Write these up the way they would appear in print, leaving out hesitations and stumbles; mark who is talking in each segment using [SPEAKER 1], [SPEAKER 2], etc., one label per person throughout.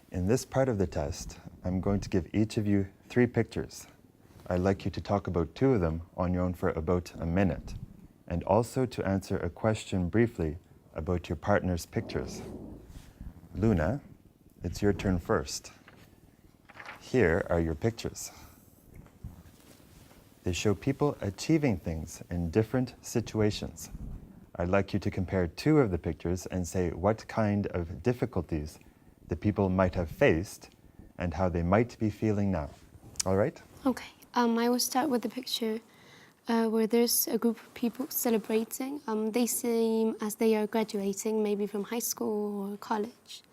[SPEAKER 1] In this part of the test, I'm going to give each of you 3 pictures. I'd like you to talk about 2 of them on your own for about a minute, and also to answer a question briefly about your partner's pictures. Luna, it's your turn first. Here are your pictures. They show people achieving things in different situations. I'd like you to compare 2 of the pictures and say what kind of difficulties the people might have faced and how they might be feeling now. All right?
[SPEAKER 2] Okay. I will start with the picture where there's a group of people celebrating. They seem as they are graduating, maybe from high school or college.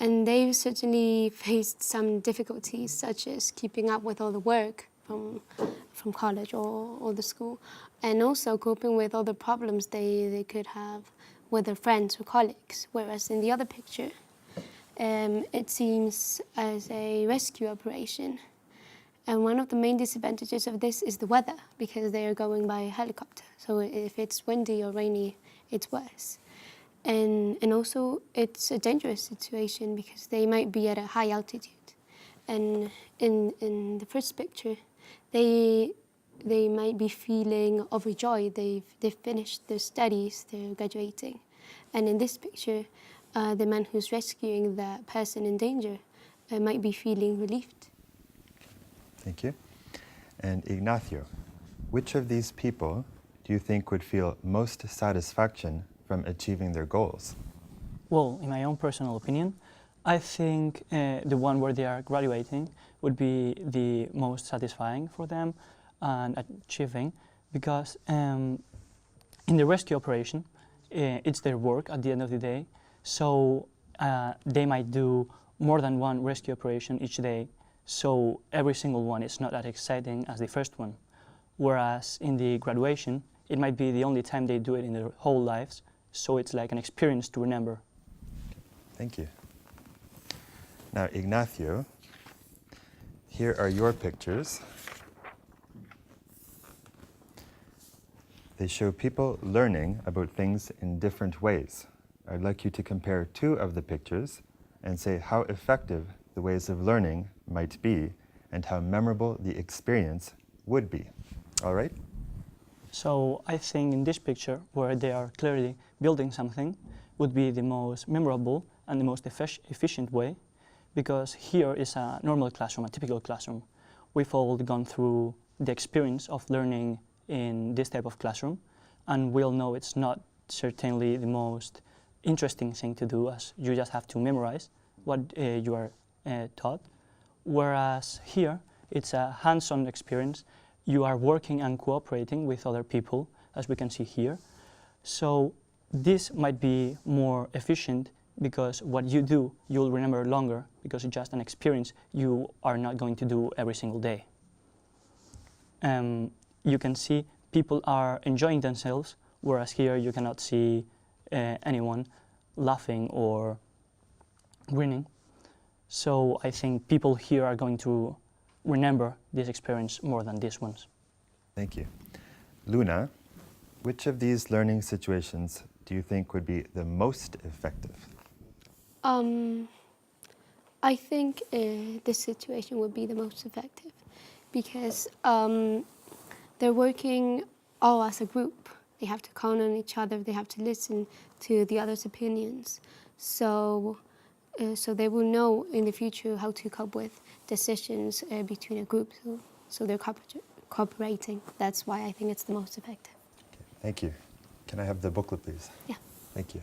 [SPEAKER 2] And they've certainly faced some difficulties, such as keeping up with all the work from college or the school, and also coping with all the problems they could have with their friends or colleagues. Whereas in the other picture, it seems as a rescue operation. And one of the main disadvantages of this is the weather, because they are going by helicopter. So if it's windy or rainy, it's worse. And also it's a dangerous situation because they might be at a high altitude. And in the first picture, they might be feeling overjoyed. They've finished their studies, they're graduating. And in this picture, the man who's rescuing the person in danger might be feeling relieved.
[SPEAKER 1] Thank you. And Ignacio, which of these people do you think would feel most satisfaction from achieving their goals?
[SPEAKER 3] Well, in my own personal opinion, I think the one where they are graduating would be the most satisfying for them and achieving, because in the rescue operation, it's their work at the end of the day. So they might do more than one rescue operation each day. So every single one is not that exciting as the first one. Whereas in the graduation, it might be the only time they do it in their whole lives. So it's like an experience to remember.
[SPEAKER 1] Thank you. Now, Ignacio, here are your pictures. They show people learning about things in different ways. I'd like you to compare 2 of the pictures and say how effective the ways of learning might be and how memorable the experience would be. All right?
[SPEAKER 3] So I think in this picture, where they are clearly building something, would be the most memorable and the most efficient way, because here is a normal classroom, a typical classroom. We've all gone through the experience of learning in this type of classroom, and we'll know it's not certainly the most interesting thing to do, as you just have to memorize what you are taught. Whereas here, it's a hands-on experience. You are working and cooperating with other people, as we can see here. So this might be more efficient because what you do, you'll remember longer, because it's just an experience you are not going to do every single day. You can see people are enjoying themselves, whereas here you cannot see anyone laughing or grinning. So I think people here are going to remember this experience more than these ones.
[SPEAKER 1] Thank you. Luna, which of these learning situations do you think would be the most effective?
[SPEAKER 2] I think this situation would be the most effective because they're working all as a group. They have to count on each other. They have to listen to the other's opinions. So they will know in the future how to cope with decisions between a group. So they're cooperating. That's why I think it's the most effective.
[SPEAKER 1] Thank you. Can I have the booklet, please?
[SPEAKER 2] Yeah.
[SPEAKER 1] Thank you.